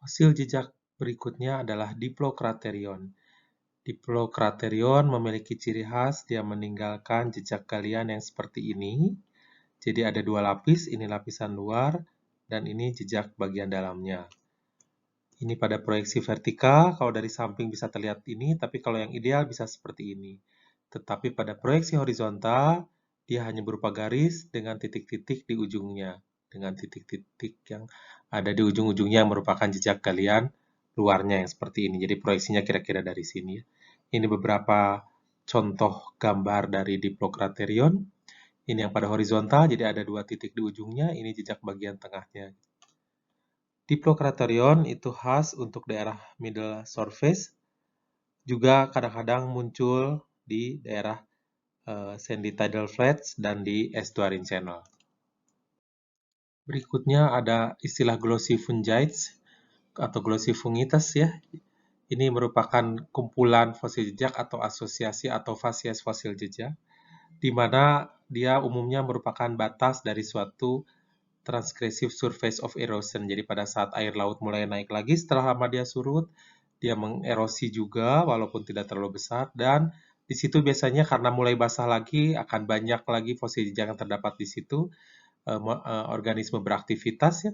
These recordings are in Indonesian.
Fosil jejak berikutnya adalah Diplocraterion. Diplocraterion memiliki ciri khas dia meninggalkan jejak galian yang seperti ini. Jadi ada dua lapis, ini lapisan luar, dan ini jejak bagian dalamnya. Ini pada proyeksi vertikal, kalau dari samping bisa terlihat ini, tapi kalau yang ideal bisa seperti ini. Tetapi pada proyeksi horizontal, dia hanya berupa garis dengan titik-titik di ujungnya. Dengan titik-titik yang ada di ujung-ujungnya yang merupakan jejak galian luarnya yang seperti ini. Jadi proyeksinya kira-kira dari sini. Ini beberapa contoh gambar dari Diplocraterion. Ini yang pada horizontal, jadi ada dua titik di ujungnya, ini jejak bagian tengahnya. Diplocraterion itu khas untuk daerah middle surface, juga kadang-kadang muncul di daerah sandy tidal flats dan di estuarine channel. Berikutnya ada istilah glossy fungites atau glossy fungites ya. Ini merupakan kumpulan fosil jejak atau asosiasi atau fasies fosil jejak, di mana dia umumnya merupakan batas dari suatu transgressive surface of erosion. Jadi pada saat air laut mulai naik lagi setelah lama dia surut, dia mengerosi juga walaupun tidak terlalu besar, dan di situ biasanya karena mulai basah lagi akan banyak lagi fosil jejak yang terdapat di situ, organisme beraktivitas ya.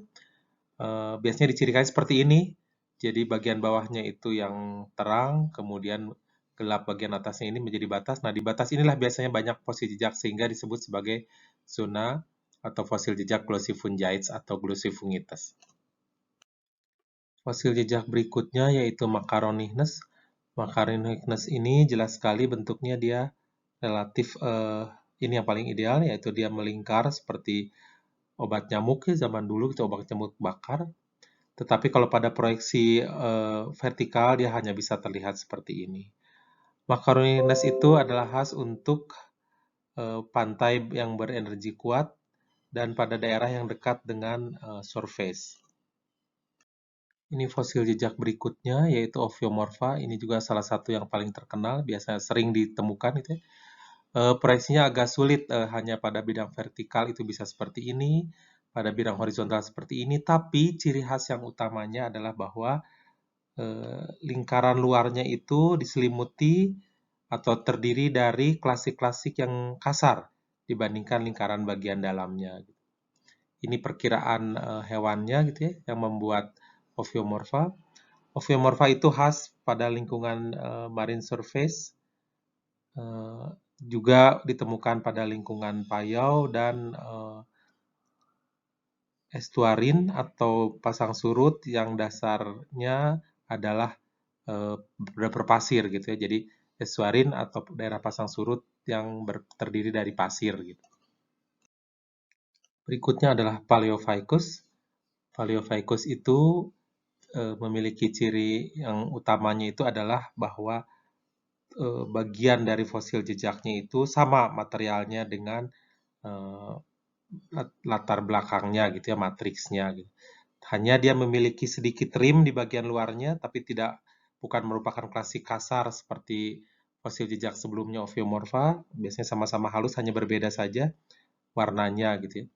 Biasanya dicirikan seperti ini. Jadi bagian bawahnya itu yang terang, kemudian gelap bagian atasnya ini menjadi batas. Nah, di batas inilah biasanya banyak fosil jejak sehingga disebut sebagai zona atau fosil jejak glossy fungites atau glossy fungites. Fosil jejak berikutnya yaitu Macaronihnes. Macaronihnes ini jelas sekali bentuknya dia relatif ini yang paling ideal, yaitu dia melingkar seperti obat nyamuk ya, zaman dulu itu obat nyamuk bakar. Tetapi kalau pada proyeksi vertikal dia hanya bisa terlihat seperti ini. Macaronihnes itu adalah khas untuk pantai yang berenergi kuat dan pada daerah yang dekat dengan surface. Ini fosil jejak berikutnya yaitu Ophiomorpha. Ini juga salah satu yang paling terkenal, biasanya sering ditemukan itu ya. Proyeksinya agak sulit, hanya pada bidang vertikal itu bisa seperti ini, pada bidang horizontal seperti ini, tapi ciri khas yang utamanya adalah bahwa lingkaran luarnya itu diselimuti atau terdiri dari klasik-klasik yang kasar dibandingkan lingkaran bagian dalamnya. Ini perkiraan hewannya gitu ya, yang membuat Ophiomorpha. Ophiomorpha itu khas pada lingkungan marine surface, juga ditemukan pada lingkungan payau dan estuarin atau pasang surut yang dasarnya adalah berpasir gitu ya. Jadi estuarin atau daerah pasang surut yang terdiri dari pasir gitu. Berikutnya adalah Paleoficus. Paleoficus itu memiliki ciri yang utamanya itu adalah bahwa bagian dari fosil jejaknya itu sama materialnya dengan latar belakangnya gitu ya, matriksnya gitu. Hanya dia memiliki sedikit rim di bagian luarnya, tapi bukan merupakan klasik kasar seperti fosil jejak sebelumnya Ophiomorpha. Biasanya sama-sama halus, hanya berbeda saja warnanya gitu ya.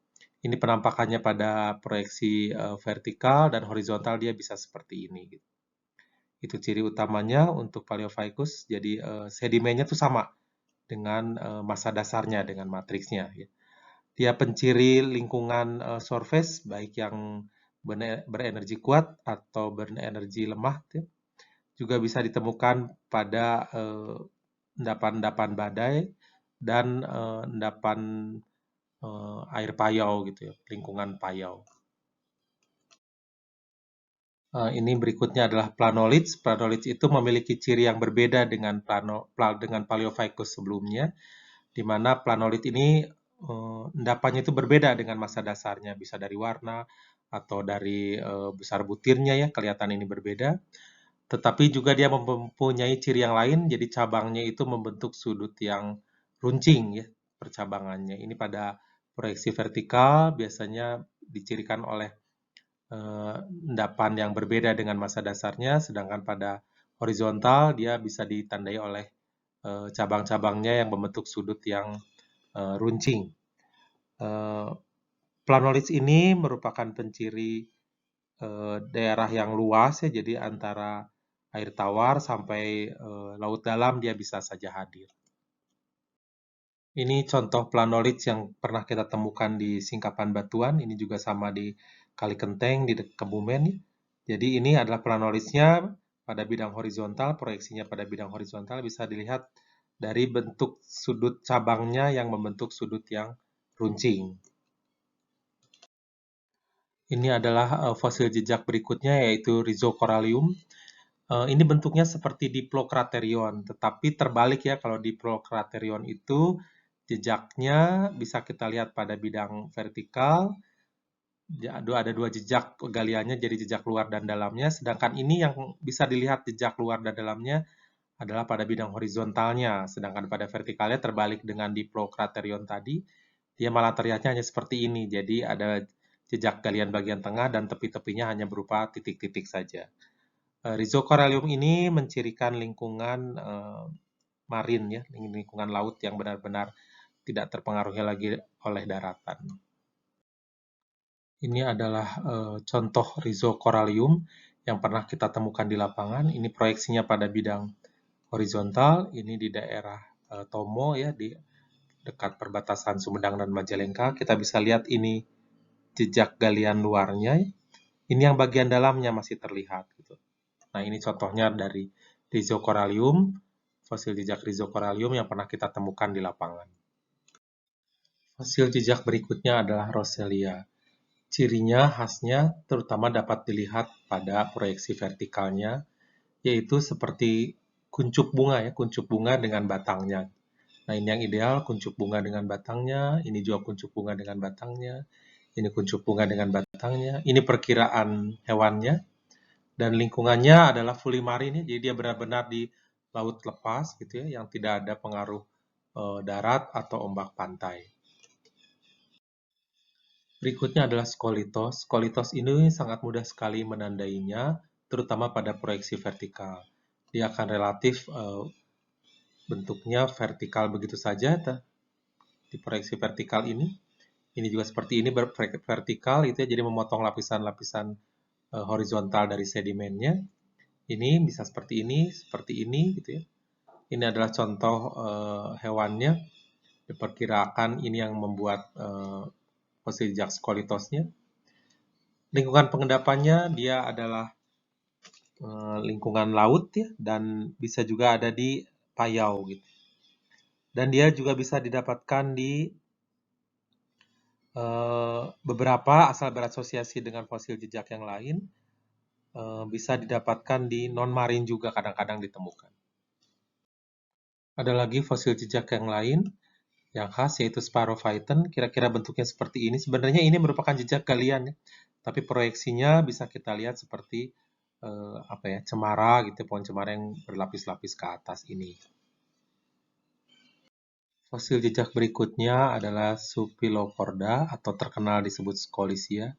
Ini penampakannya pada proyeksi vertikal dan horizontal dia bisa seperti ini. Gitu. Itu ciri utamanya untuk Paleoficus. Jadi sedimennya tuh sama dengan masa dasarnya, dengan matriksnya. Ya. Dia penciri lingkungan surface, baik yang berenergi kuat atau berenergi lemah. Ya. Juga bisa ditemukan pada endapan-endapan badai dan endapan air payau gitu ya, lingkungan payau. Ini berikutnya adalah Planolith. Planolith itu memiliki ciri yang berbeda dengan Paleoficus sebelumnya, di mana Planolith ini endapannya itu berbeda dengan masa dasarnya, bisa dari warna atau dari besar butirnya ya, kelihatan ini berbeda. Tetapi juga dia mempunyai ciri yang lain, jadi cabangnya itu membentuk sudut yang runcing ya, percabangannya. Ini pada proyeksi vertikal biasanya dicirikan oleh endapan yang berbeda dengan masa dasarnya, sedangkan pada horizontal dia bisa ditandai oleh cabang-cabangnya yang membentuk sudut yang runcing. Planolith ini merupakan penciri daerah yang luas ya, jadi antara air tawar sampai laut dalam dia bisa saja hadir. Ini contoh planolith yang pernah kita temukan di Singkapan Batuan, ini juga sama di Kali Kenteng di Kebumen. Jadi ini adalah planolithnya pada bidang horizontal, proyeksinya pada bidang horizontal bisa dilihat dari bentuk sudut cabangnya yang membentuk sudut yang runcing. Ini adalah fosil jejak berikutnya yaitu Rhizocorallium. Ini bentuknya seperti Diplocraterion, tetapi terbalik ya. Kalau Diplocraterion itu jejaknya bisa kita lihat pada bidang vertikal, ada dua jejak galiannya, jadi jejak luar dan dalamnya. Sedangkan ini yang bisa dilihat jejak luar dan dalamnya adalah pada bidang horizontalnya. Sedangkan pada vertikalnya terbalik dengan Diplocraterion tadi, dia malah terlihatnya hanya seperti ini. Jadi ada jejak galian bagian tengah dan tepi-tepinya hanya berupa titik-titik saja. Rhizocorallium ini mencirikan lingkungan marin ya, lingkungan laut yang benar-benar tidak terpengaruhi lagi oleh daratan. Ini adalah contoh Rhizocorallium yang pernah kita temukan di lapangan. Ini proyeksinya pada bidang horizontal, ini di daerah Tomo ya, di dekat perbatasan Sumedang dan Majalengka. Kita bisa lihat ini jejak galian luarnya. Ini yang bagian dalamnya masih terlihat gitu. Nah, ini contohnya dari Rhizocorallium, fosil jejak Rhizocorallium yang pernah kita temukan di lapangan. Fosil jejak berikutnya adalah Roselia. Cirinya khasnya terutama dapat dilihat pada proyeksi vertikalnya, yaitu seperti kuncup bunga ya, kuncup bunga dengan batangnya. Nah, ini yang ideal, kuncup bunga dengan batangnya, ini juga kuncup bunga dengan batangnya, ini kuncup bunga dengan batangnya, ini perkiraan hewannya, dan lingkungannya adalah fully marine, jadi dia benar-benar di laut lepas gitu ya, yang tidak ada pengaruh darat atau ombak pantai. Berikutnya adalah skolitos. Skolitos ini sangat mudah sekali menandainya, terutama pada proyeksi vertikal. Dia akan relatif bentuknya vertikal begitu saja di proyeksi vertikal ini. Ini juga seperti ini vertikal itu ya, jadi memotong lapisan-lapisan horizontal dari sedimennya. Ini bisa seperti ini gitu ya. Ini adalah contoh hewannya. Diperkirakan ini yang membuat fosil jejak skolitosnya. Lingkungan pengendapannya dia adalah lingkungan laut ya, dan bisa juga ada di payau gitu. Dan dia juga bisa didapatkan di beberapa asal berasosiasi dengan fosil jejak yang lain, bisa didapatkan di non-marine juga kadang-kadang ditemukan. Ada lagi fosil jejak yang lain yang khas yaitu Sparophyton, kira-kira bentuknya seperti ini. Sebenarnya ini merupakan jejak galian ya, tapi proyeksinya bisa kita lihat seperti cemara gitu, pohon cemara yang berlapis-lapis ke atas ini. Fosil jejak berikutnya adalah Suphilochorda atau terkenal disebut Scolisia.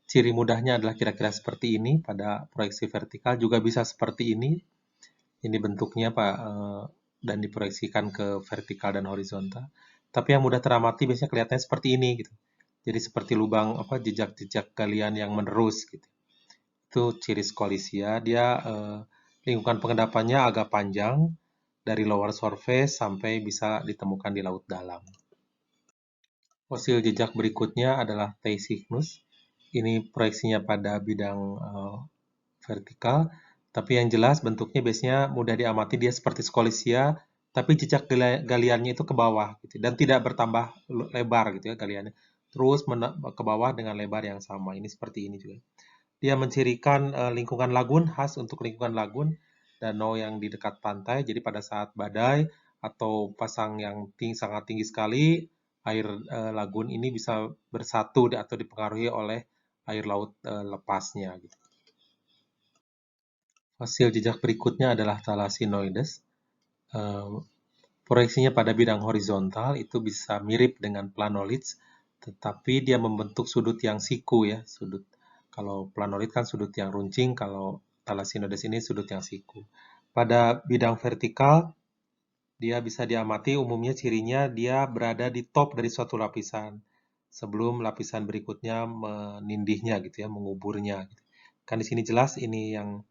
Ciri mudahnya adalah kira-kira seperti ini, pada proyeksi vertikal juga bisa seperti ini. Ini bentuknya Pak, dan diproyeksikan ke vertikal dan horizontal. Tapi yang mudah teramati biasanya kelihatannya seperti ini gitu. Jadi seperti lubang jejak-jejak galian yang menerus gitu. Itu ciri Scolisia. Dia lingkungan pengendapannya agak panjang dari lower surface sampai bisa ditemukan di laut dalam. Fosil jejak berikutnya adalah Teichichnus. Ini proyeksinya pada bidang vertikal, tapi yang jelas bentuknya biasanya mudah diamati, dia seperti Scolisia, tapi jejak galiannya itu ke bawah gitu, dan tidak bertambah lebar gitu ya galiannya, terus ke bawah dengan lebar yang sama. Ini seperti ini juga. Dia mencirikan lingkungan lagun, khas untuk lingkungan lagun, danau yang di dekat pantai, jadi pada saat badai atau pasang yang sangat tinggi sekali, air lagun ini bisa bersatu atau dipengaruhi oleh air laut lepasnya gitu. Fosil jejak berikutnya adalah Thalassinoides. Proyeksinya pada bidang horizontal itu bisa mirip dengan planolith, tetapi dia membentuk sudut yang siku ya, sudut. Kalau planolith kan sudut yang runcing, kalau Thalassinoides ini sudut yang siku. Pada bidang vertikal, dia bisa diamati umumnya cirinya dia berada di top dari suatu lapisan, sebelum lapisan berikutnya menindihnya gitu ya, menguburnya. Gitu. Kan di sini jelas ini yang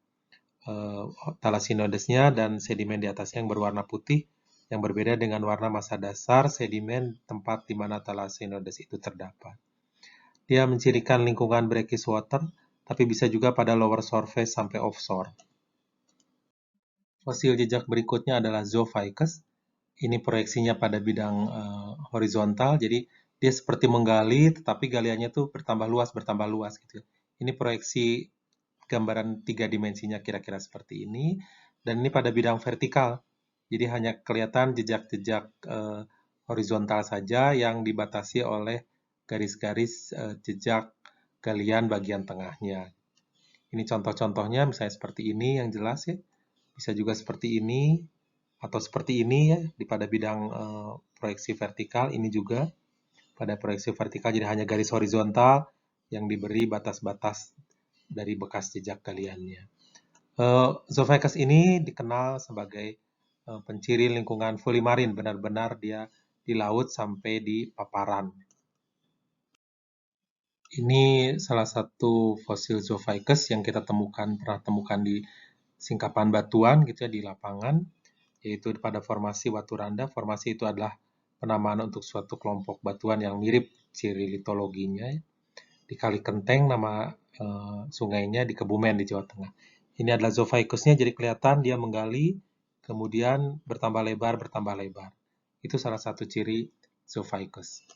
thalassinodesnya dan sedimen di atasnya yang berwarna putih, yang berbeda dengan warna massa dasar sedimen tempat di mana thalassinodes itu terdapat. Dia mencirikan lingkungan brackish water, tapi bisa juga pada lower surface sampai offshore. Fosil jejak berikutnya adalah Zoophycus. Ini proyeksinya pada bidang horizontal, jadi dia seperti menggali, tetapi galiannya tuh bertambah luas gitu. Ini proyeksi gambaran 3 dimensinya kira-kira seperti ini, dan ini pada bidang vertikal, jadi hanya kelihatan jejak-jejak horizontal saja yang dibatasi oleh garis-garis jejak galian bagian tengahnya. Ini contoh-contohnya, misalnya seperti ini yang jelas ya, bisa juga seperti ini, atau seperti ini ya, pada bidang proyeksi vertikal, ini juga pada proyeksi vertikal jadi hanya garis horizontal yang diberi batas-batas dari bekas jejak galiannya. Zoophycus ini dikenal sebagai penciri lingkungan folimarin, benar-benar dia di laut sampai di paparan. Ini salah satu fosil Zoophycus yang kita pernah temukan di singkapan batuan gitu ya, di lapangan, yaitu pada formasi Waturanda. Formasi itu adalah penamaan untuk suatu kelompok batuan yang mirip ciri litologinya. Di Kali Kenteng, nama sungainya di Kebumen di Jawa Tengah. Ini adalah Zoophycusnya, jadi kelihatan dia menggali, kemudian bertambah lebar. Itu salah satu ciri Zoophycus.